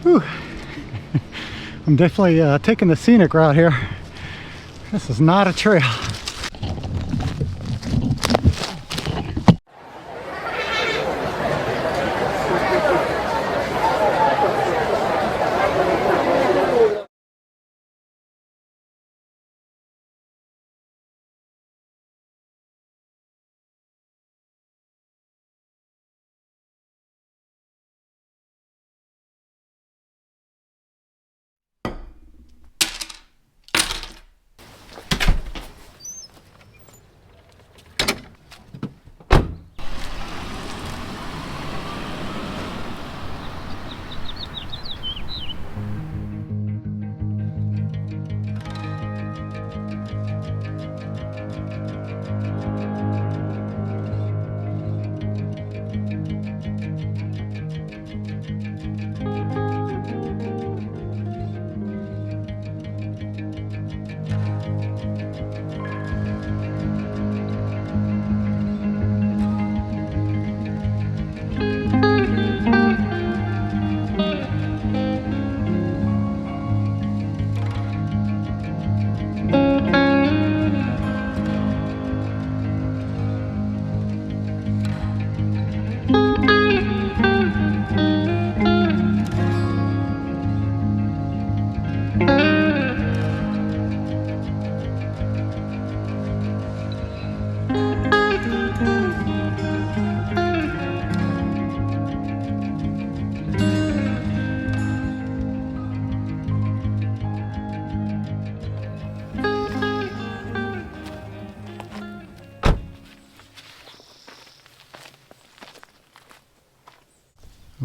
Whew. I'm definitely taking the scenic route here. This is not a trail.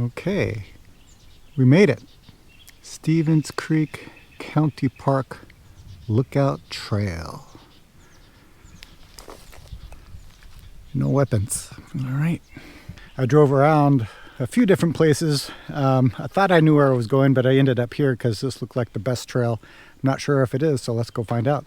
Okay, we made it. Stevens Creek County Park Lookout Trail. No weapons. All right. I drove around a few different places. I thought I knew where I was going, but I ended up here because this looked like the best trail. I'm not sure if it is, so let's go find out.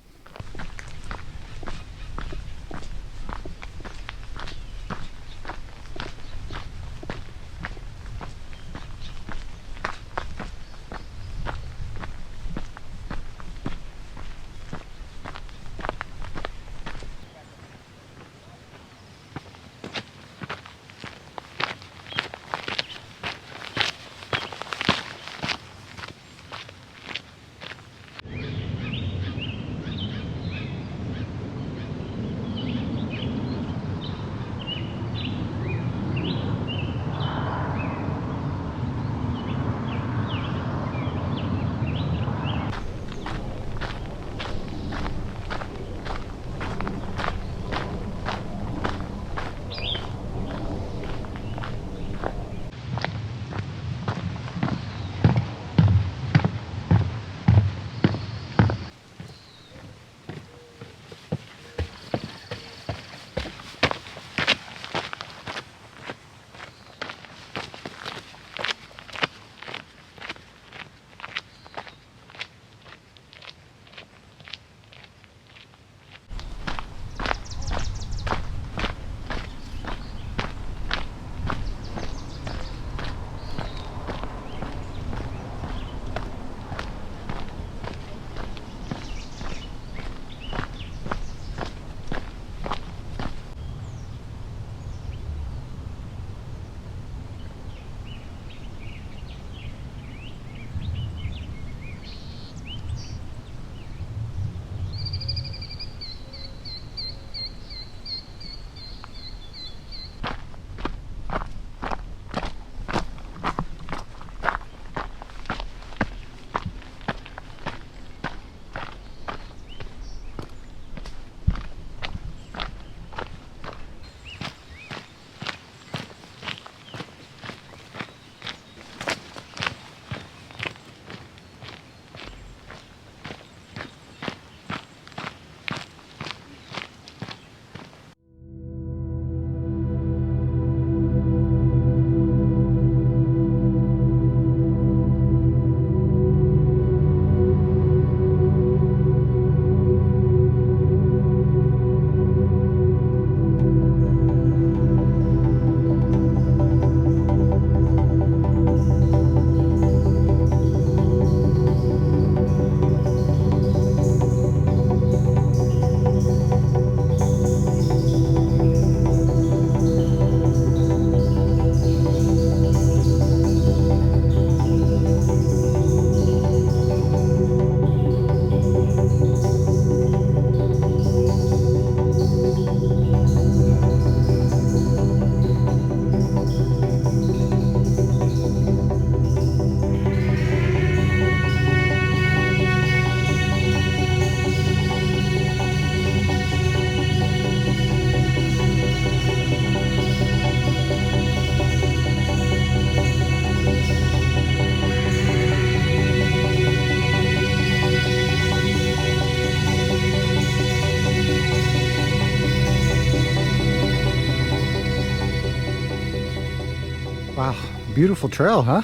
beautiful trail, huh?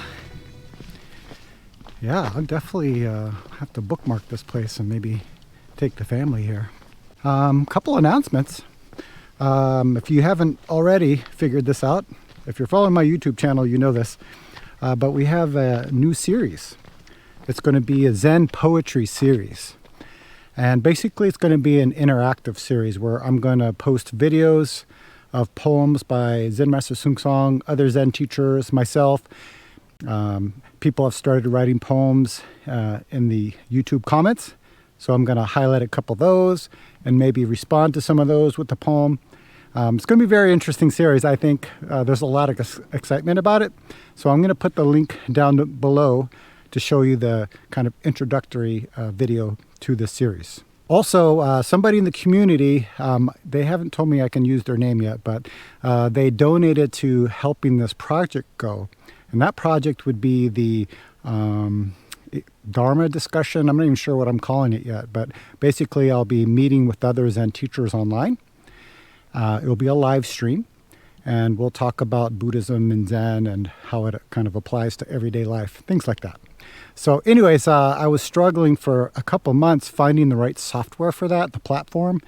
Yeah, I'll definitely have to bookmark this place and maybe take the family here. Couple announcements. If you haven't already figured this out, if you're following my YouTube channel, you know this, but we have a new series. It's going to be a Zen poetry series. And basically it's going to be an interactive series where I'm going to post videos of poems by Zen Master Seung Song, other Zen teachers, myself. People have started writing poems in the YouTube comments. So I'm going to highlight a couple of those and maybe respond to some of those with the poem. It's going to be a very interesting series. I think there's a lot of excitement about it. So I'm going to put the link down below to show you the kind of introductory video to this series. Also, somebody in the community, they haven't told me I can use their name yet, but they donated to helping this project go. And that project would be the Dharma discussion. I'm not even sure what I'm calling it yet, but basically I'll be meeting with others and teachers online. It'll be a live stream, and we'll talk about Buddhism and Zen and how it kind of applies to everyday life, things like that. So anyways, I was struggling for a couple months finding the right software for that, the platform.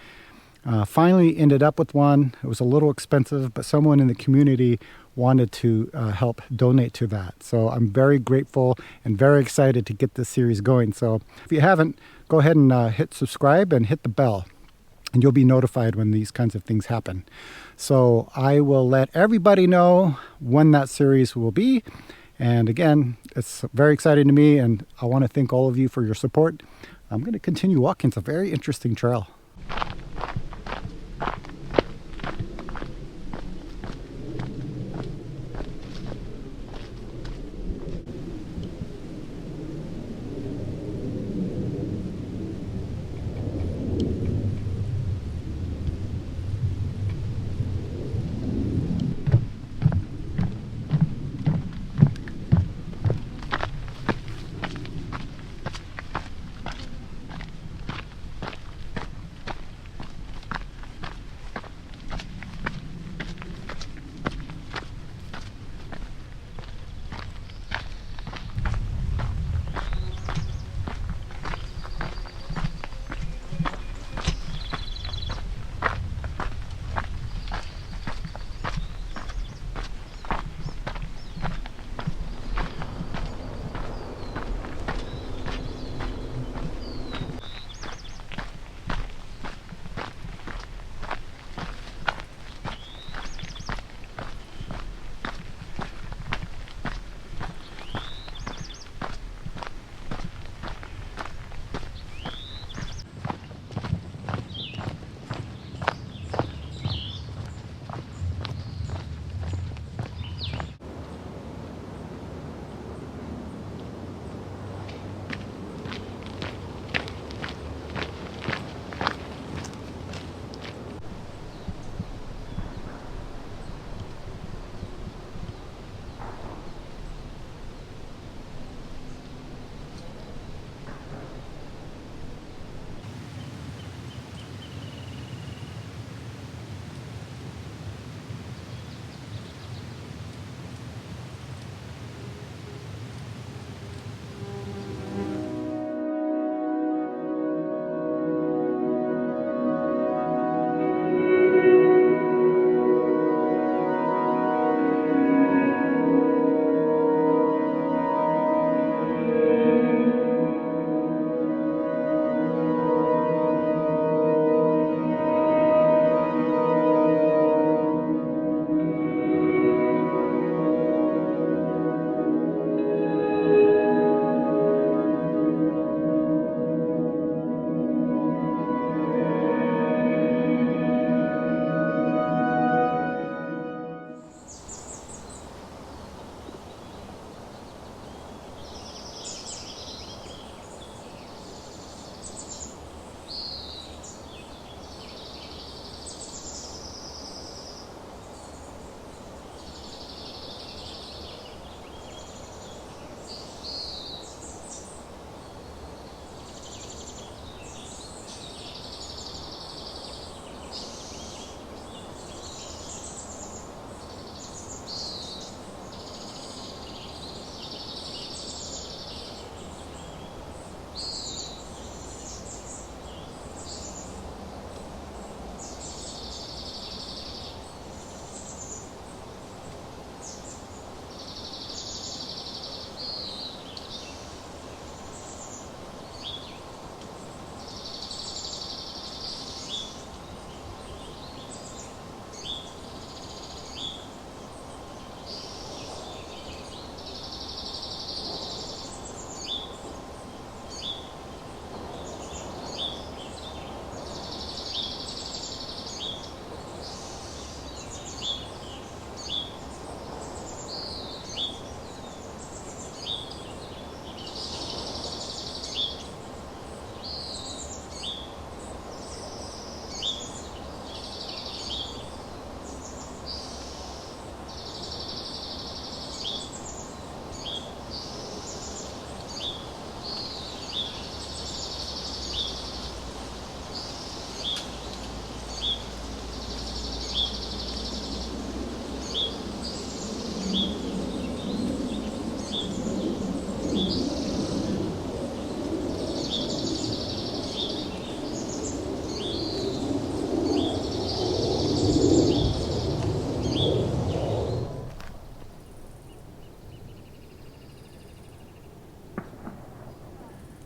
Finally ended up with one. It was a little expensive, but someone in the community wanted to help donate to that. So I'm very grateful and very excited to get this series going. So if you haven't, go ahead and hit subscribe and hit the bell, and you'll be notified when these kinds of things happen. So I will let everybody know when that series will be. And again, it's very exciting to me, and I want to thank all of you for your support. I'm going to continue walking. It's a very interesting trail.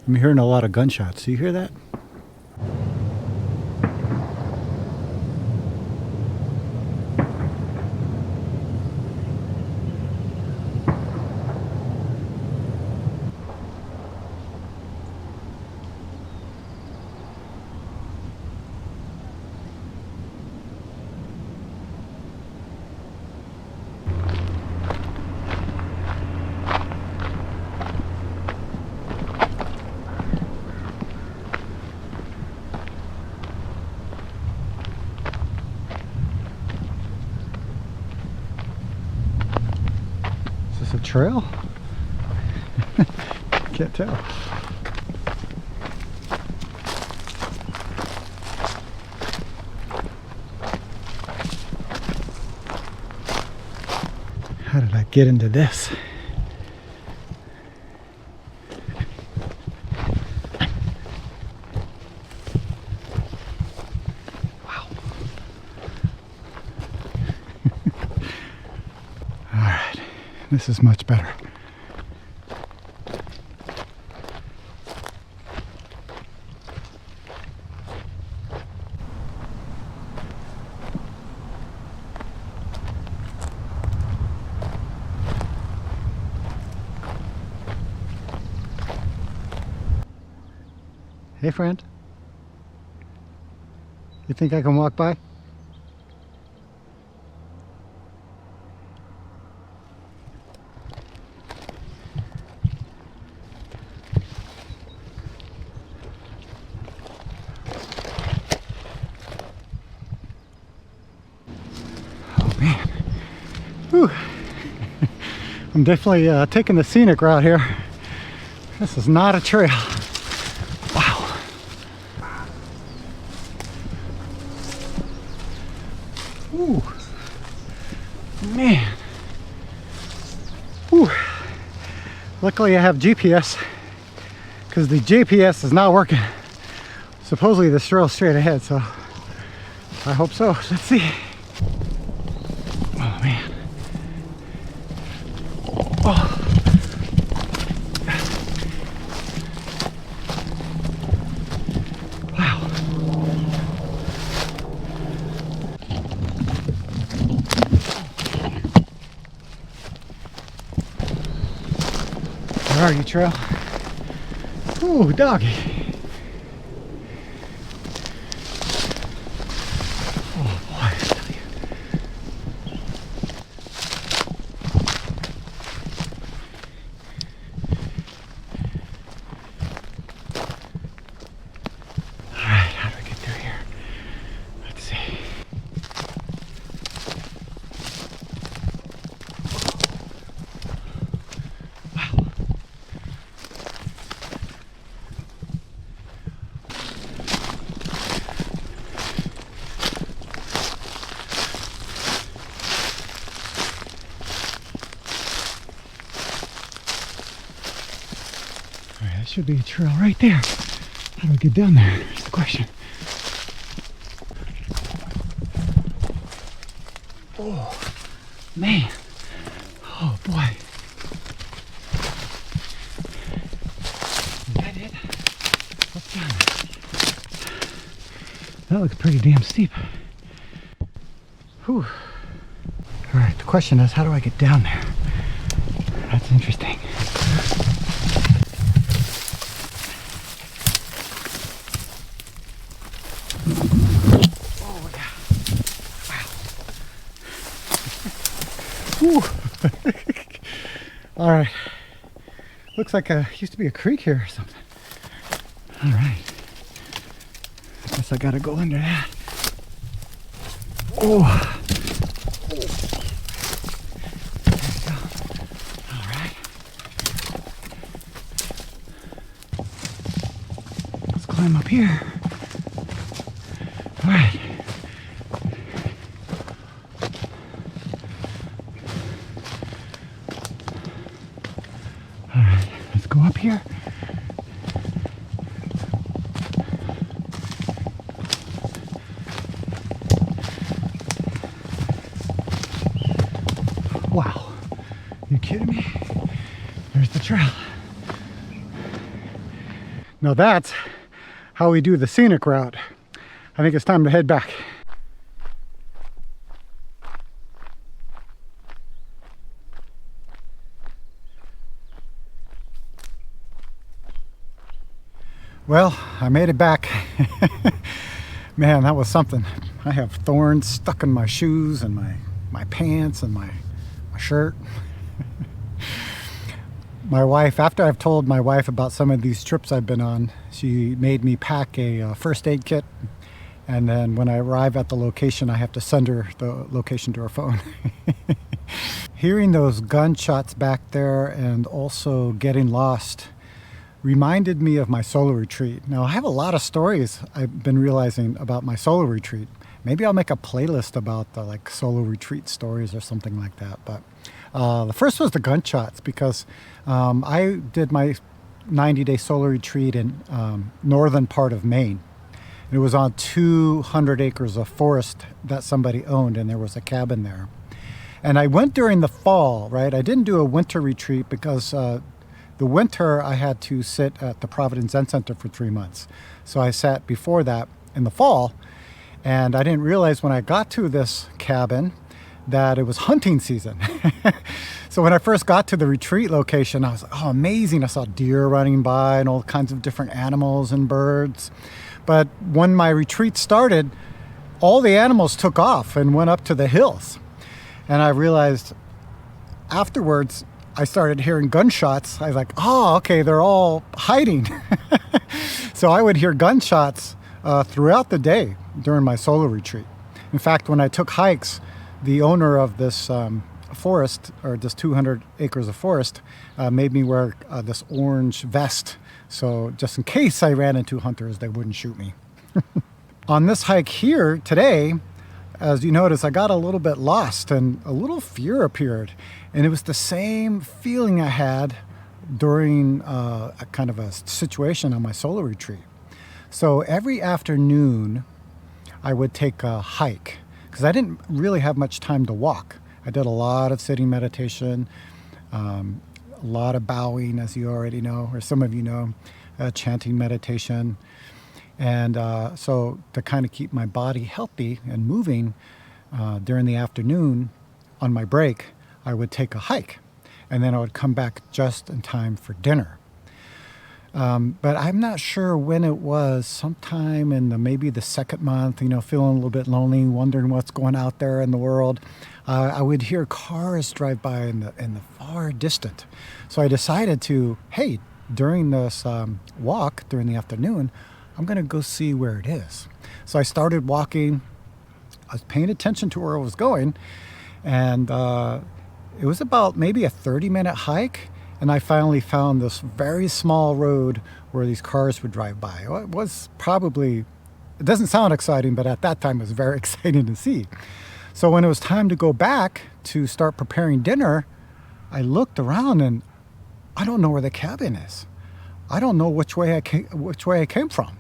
I'm hearing a lot of gunshots. Do you hear that? A trail? Can't tell. How did I get into this? Wow. All right. This is much better. Hey friend, you think I can walk by? Whew. I'm definitely taking the scenic route here. This is not a trail. Wow. Ooh. Man. Ooh. Luckily I have GPS because the GPS is not working. Supposedly this trail is straight ahead, so I hope so. Let's see. Oh man. Oh. Wow. Where are you, trail? Ooh, doggy. There should be a trail right there. How do I get down there? That's the question. Oh, man. Oh, boy. Is that it? What's down there? That looks pretty damn steep. Whew. All right, the question is, how do I get down there? That's interesting. Oh, yeah. Wow. Whew. All right. Looks like used to be a creek here or something. All right. I guess I gotta go under that. Oh. Climb up here. All right. All right, let's go up here. Wow. You kidding me? There's the trail. Now that's how we do the scenic route. I think it's time to head back. Well, I made it back. Man, that was something. I have thorns stuck in my shoes and my pants and my shirt. My wife, after I've told my wife about some of these trips I've been on, she made me pack a first aid kit. And then when I arrive at the location, I have to send her the location to her phone. Hearing those gunshots back there and also getting lost reminded me of my solo retreat. Now, I have a lot of stories I've been realizing about my solo retreat. Maybe I'll make a playlist about the like solo retreat stories or something like that. But the first was the gunshots, because I did my 90-day solo retreat in northern part of Maine. It was on 200 acres of forest that somebody owned, and there was a cabin there. And I went during the fall, right? I didn't do a winter retreat because the winter, I had to sit at the Providence Zen Center for 3 months. So I sat before that in the fall, and I didn't realize when I got to this cabin that it was hunting season. So when I first got to the retreat location, I was like, oh, amazing. I saw deer running by and all kinds of different animals and birds. But when my retreat started, all the animals took off and went up to the hills. And I realized afterwards, I started hearing gunshots. I was like, oh, okay, they're all hiding. So I would hear gunshots throughout the day during my solo retreat. In fact, when I took hikes, the owner of this forest, or this 200 acres of forest, made me wear this orange vest. So just in case I ran into hunters, they wouldn't shoot me. On this hike here today, as you notice, I got a little bit lost and a little fear appeared. And it was the same feeling I had during a kind of a situation on my solo retreat. So every afternoon, I would take a hike because I didn't really have much time to walk. I did a lot of sitting meditation, a lot of bowing, as you already know, or some of you know, chanting meditation. And so to kind of keep my body healthy and moving during the afternoon on my break, I would take a hike, and then I would come back just in time for dinner. But I'm not sure when it was, sometime in maybe the second month, feeling a little bit lonely, wondering what's going out there in the world. I would hear cars drive by in the far distant. So I decided to, hey, during this walk, during the afternoon, I'm going to go see where it is. So I started walking. I was paying attention to where I was going, and it was about maybe a 30-minute hike, and I finally found this very small road where these cars would drive by. It was probably, it doesn't sound exciting, but at that time it was very exciting to see. So when it was time to go back to start preparing dinner, I looked around and I don't know where the cabin is. I don't know which way I came from.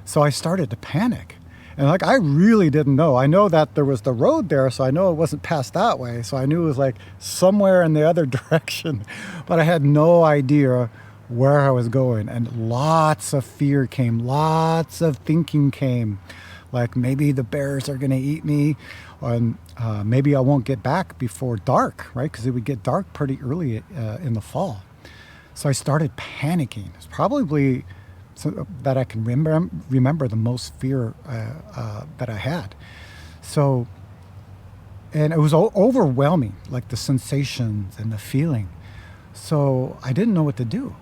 So I started to panic. And I really didn't know. I know that there was the road there, so I know it wasn't past that way. So I knew it was somewhere in the other direction, but I had no idea where I was going. And lots of fear came, lots of thinking came. Like maybe the bears are going to eat me, and maybe I won't get back before dark, right? Because it would get dark pretty early in the fall. So I started panicking. It's probably so that I can remember the most fear that I had. So, and it was overwhelming, like the sensations and the feeling. So I didn't know what to do.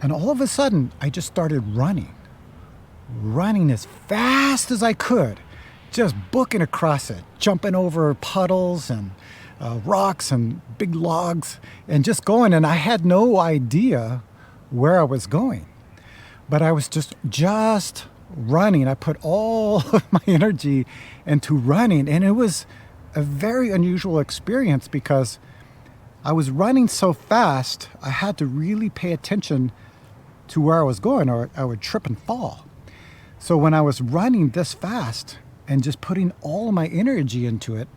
And all of a sudden, I just started running as fast as I could, just booking across it, jumping over puddles and rocks and big logs, and just going. And I had no idea where I was going. But I was just running. I put all of my energy into running. And it was a very unusual experience because I was running so fast, I had to really pay attention to where I was going, or I would trip and fall. So when I was running this fast and just putting all of my energy into it,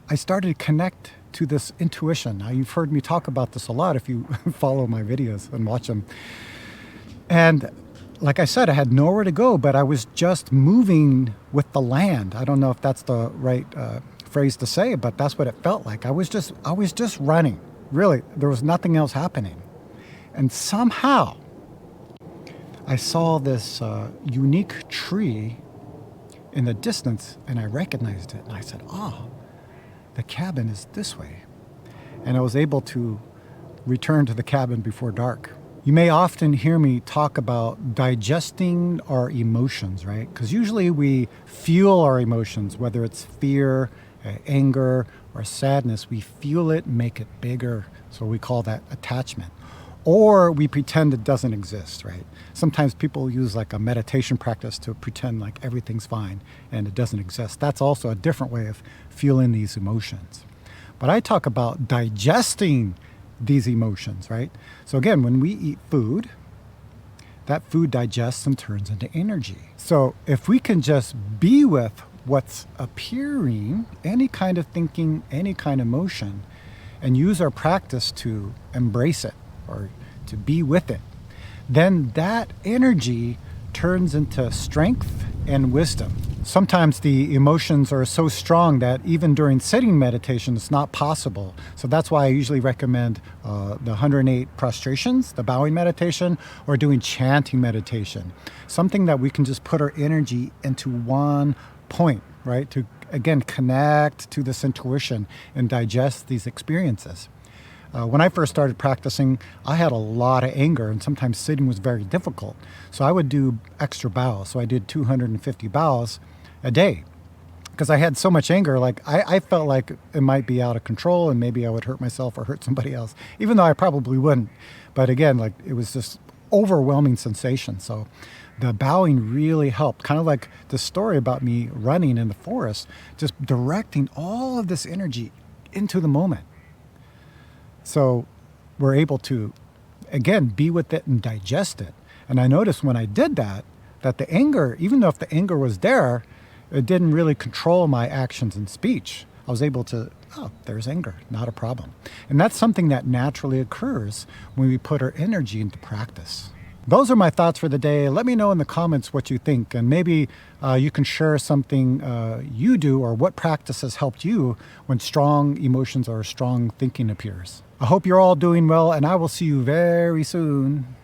I started to connect to this intuition. Now, you've heard me talk about this a lot if you follow my videos and watch them. And like I said, I had nowhere to go, but I was just moving with the land. I don't know if that's the right phrase to say, but that's what it felt like. I was just running. Really, there was nothing else happening. And somehow I saw this unique tree in the distance, and I recognized it. And I said, "Oh, the cabin is this way." And I was able to return to the cabin before dark. You may often hear me talk about digesting our emotions, right? Because usually we feel our emotions, whether it's fear, anger, or sadness. We feel it, make it bigger. So we call that attachment. Or we pretend it doesn't exist, right? Sometimes people use like a meditation practice to pretend like everything's fine and it doesn't exist. That's also a different way of feeling these emotions. But I talk about digesting these emotions, right? So again, when we eat food, that food digests and turns into energy. So if we can just be with what's appearing, any kind of thinking, any kind of emotion, and use our practice to embrace it or to be with it, then that energy turns into strength and wisdom. Sometimes the emotions are so strong that even during sitting meditation, it's not possible. So that's why I usually recommend the 108 prostrations, the bowing meditation, or doing chanting meditation. Something that we can just put our energy into one point, right? To, again, connect to this intuition and digest these experiences. When I first started practicing, I had a lot of anger, and sometimes sitting was very difficult. So I would do extra bows. So I did 250 bows a day because I had so much anger. Like I felt like it might be out of control and maybe I would hurt myself or hurt somebody else, even though I probably wouldn't. But again, like it was just overwhelming sensation. So the bowing really helped, kind of like the story about me running in the forest, just directing all of this energy into the moment. So we're able to, again, be with it and digest it. And I noticed when I did that, that the anger, even though if the anger was there, it didn't really control my actions and speech. I was able to, oh, there's anger, not a problem. And that's something that naturally occurs when we put our energy into practice. Those are my thoughts for the day. Let me know in the comments what you think, and maybe you can share something you do or what practice has helped you when strong emotions or strong thinking appears. I hope you're all doing well, and I will see you very soon.